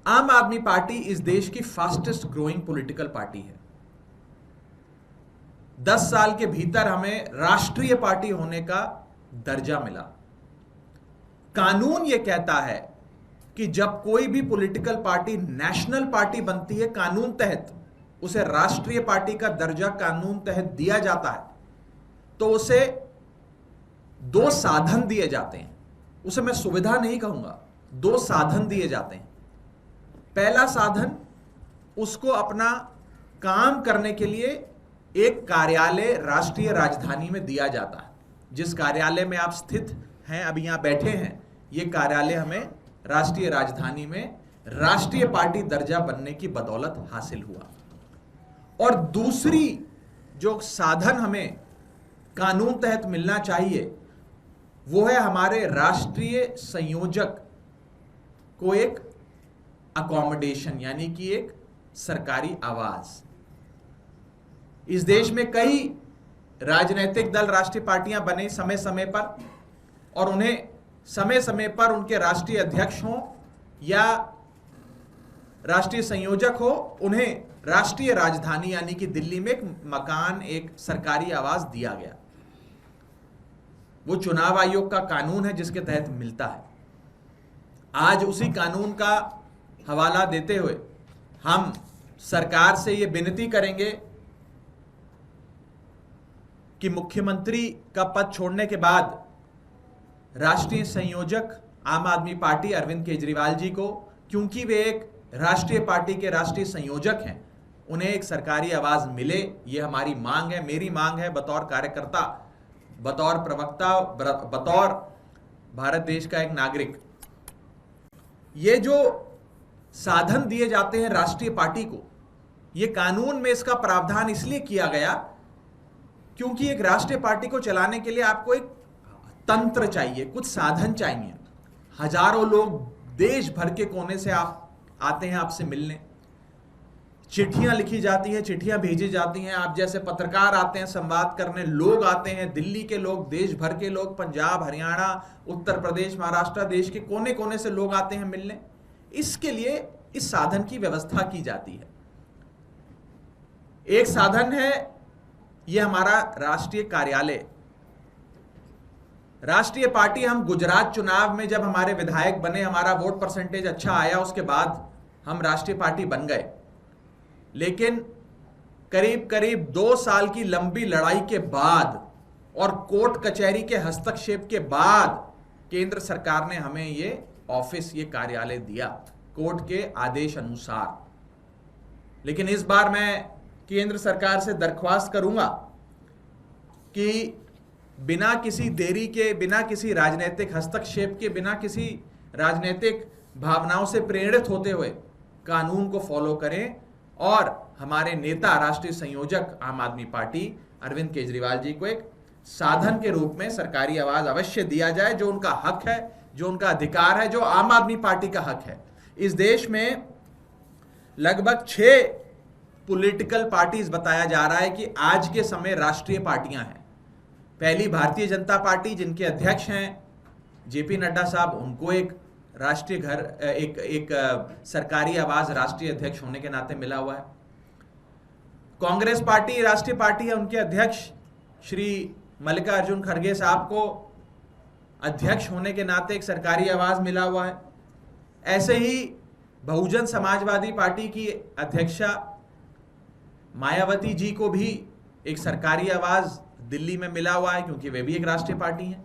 आम आदमी पार्टी इस देश की फास्टेस्ट ग्रोइंग पॉलिटिकल पार्टी है। 10 साल के भीतर हमें राष्ट्रीय पार्टी होने का दर्जा मिला। कानून यह कहता है कि जब कोई भी पॉलिटिकल पार्टी नेशनल पार्टी बनती है कानून तहत, उसे राष्ट्रीय पार्टी का दर्जा कानून तहत दिया जाता है, तो उसे 2 साधन दिए जाते हैं। उसे मैं सुविधा नहीं कहूंगा, 2 साधन दिए जाते हैं। पहला साधन, उसको अपना काम करने के लिए एक कार्यालय राष्ट्रीय राजधानी में दिया जाता है। जिस कार्यालय में आप स्थित हैं, अभी यहां बैठे हैं, यह कार्यालय हमें राष्ट्रीय राजधानी में राष्ट्रीय पार्टी दर्जा बनने की बदौलत हासिल हुआ। और दूसरी जो साधन हमें कानून तहत मिलना चाहिए, वो है हमारे राष्ट्रीय संयोजक को एक अकोमोडेशन, यानी कि एक सरकारी आवास। इस देश में कई राजनीतिक दल, राष्ट्रीय पार्टियां बने समय समय पर, और उन्हें समय समय पर उनके राष्ट्रीय अध्यक्ष हों या राष्ट्रीय संयोजक हो, उन्हें राष्ट्रीय राजधानी यानी कि दिल्ली में एक मकान, एक सरकारी आवास दिया गया। वो चुनाव आयोग का कानून है जिसके तहत मिलता है। आज उसी कानून का हवाला देते हुए हम सरकार से ये विनती करेंगे कि मुख्यमंत्री का पद छोड़ने के बाद राष्ट्रीय संयोजक आम आदमी पार्टी अरविंद केजरीवाल जी को, क्योंकि वे एक राष्ट्रीय पार्टी के राष्ट्रीय संयोजक हैं, उन्हें एक सरकारी आवाज मिले। ये हमारी मांग है, मेरी मांग है, बतौर कार्यकर्ता, बतौर प्रवक्ता, बतौर भारत देश का एक नागरिक। ये जो साधन दिए जाते हैं राष्ट्रीय पार्टी को, ये कानून में इसका प्रावधान इसलिए किया गया क्योंकि एक राष्ट्रीय पार्टी को चलाने के लिए आपको एक तंत्र चाहिए, कुछ साधन चाहिए। हजारों लोग देश भर के कोने से आप आते हैं आपसे मिलने, चिट्ठियां लिखी जाती हैं, चिट्ठियां भेजी जाती हैं, आप जैसे पत्रकार आते हैं संवाद करने, लोग आते हैं, दिल्ली के लोग, देश भर के लोग, पंजाब, हरियाणा, उत्तर प्रदेश, महाराष्ट्र, देश के कोने कोने से लोग आते हैं मिलने। इसके लिए इस साधन की व्यवस्था की जाती है। एक साधन है ये हमारा राष्ट्रीय कार्यालय। राष्ट्रीय पार्टी, हम गुजरात चुनाव में जब हमारे विधायक बने, हमारा वोट परसेंटेज अच्छा आया, उसके बाद हम राष्ट्रीय पार्टी बन गए। लेकिन करीब करीब 2 साल की लंबी लड़ाई के बाद और कोर्ट कचहरी के हस्तक्षेप के बाद केंद्र सरकार ने हमें ये ऑफिस, ये कार्यालय दिया कोर्ट के आदेश अनुसार। लेकिन इस बार मैं केंद्र सरकार से दरख्वास्त करूंगा कि बिना किसी देरी के, बिना किसी राजनीतिक हस्तक्षेप के, बिना किसी राजनीतिक भावनाओं से प्रेरित होते हुए कानून को फॉलो करें और हमारे नेता, राष्ट्रीय संयोजक आम आदमी पार्टी अरविंद केजरीवाल जी को एक साधन के रूप में सरकारी आवाज अवश्य दिया जाए, जो उनका हक है, जो उनका अधिकार है, जो आम आदमी पार्टी का हक है। इस देश में लगभग 6 पॉलिटिकल पार्टीज बताया जा रहा है कि आज के समय राष्ट्रीय पार्टियां हैं। पहली भारतीय जनता पार्टी, जिनके अध्यक्ष हैं जेपी नड्डा साहब, उनको एक राष्ट्रीय घर, एक सरकारी आवास राष्ट्रीय अध्यक्ष होने के नाते मिला हुआ है। कांग्रेस पार्टी राष्ट्रीय पार्टी है, उनके अध्यक्ष श्री मल्लिकार्जुन खड़गे साहब को अध्यक्ष होने के नाते एक सरकारी आवास मिला हुआ है। ऐसे ही बहुजन समाजवादी पार्टी की अध्यक्षा मायावती जी को भी एक सरकारी आवास दिल्ली में मिला हुआ है, क्योंकि वे भी एक राष्ट्रीय पार्टी हैं।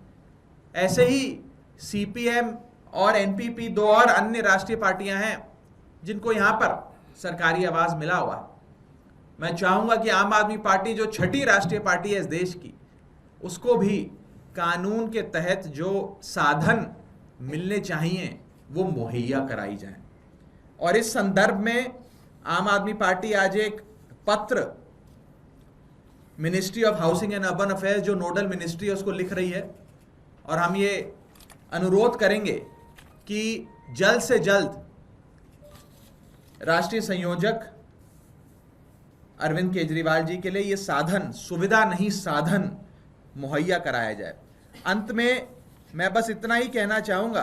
ऐसे ही सीपीएम और एनपीपी, 2 और अन्य राष्ट्रीय पार्टियां हैं जिनको यहां पर सरकारी आवास मिला हुआ है। मैं चाहूंगा कि आम आदमी पार्टी, जो 6ठी राष्ट्रीय पार्टी है इस देश की, उसको भी कानून के तहत जो साधन मिलने चाहिए वो मुहैया कराई जाए। और इस संदर्भ में आम आदमी पार्टी आज एक पत्र ministry of housing and urban affairs, जो नोडल मिनिस्ट्री है, उसको लिख रही है। और हम ये अनुरोध करेंगे कि जल्द से जल्द राष्ट्रीय संयोजक अरविंद केजरीवाल जी के लिए ये साधन, सुविधा नहीं साधन, मुहैया कराया जाए। अंत में मैं बस इतना ही कहना चाहूंगा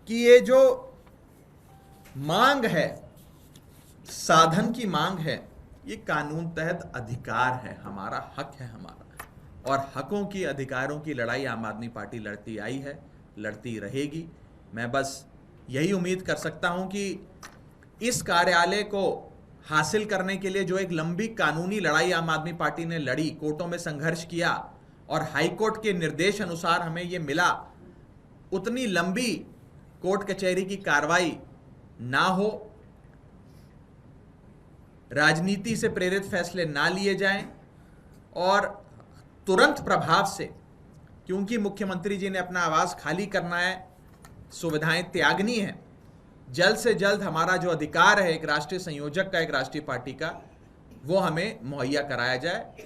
कि ये जो मांग है, साधन की मांग है, ये कानून तहत अधिकार है, हमारा हक है हमारा, और हकों की, अधिकारों की लड़ाई आम आदमी पार्टी लड़ती आई है, लड़ती रहेगी। मैं बस यही उम्मीद कर सकता हूं कि इस कार्यालय को हासिल करने के लिए जो एक लंबी कानूनी लड़ाई आम आदमी पार्टी ने लड़ी, कोर्टों में संघर्ष किया और हाईकोर्ट के निर्देश अनुसार हमें ये मिला, उतनी लंबी कोर्ट कचहरी की कार्रवाई ना हो, राजनीति से प्रेरित फैसले ना लिए जाएं और तुरंत प्रभाव से, क्योंकि मुख्यमंत्री जी ने अपना आवास खाली करना है, सुविधाएं त्यागनी है, जल्द से जल्द हमारा जो अधिकार है एक राष्ट्रीय संयोजक का, एक राष्ट्रीय पार्टी का, वो हमें मुहैया कराया जाए।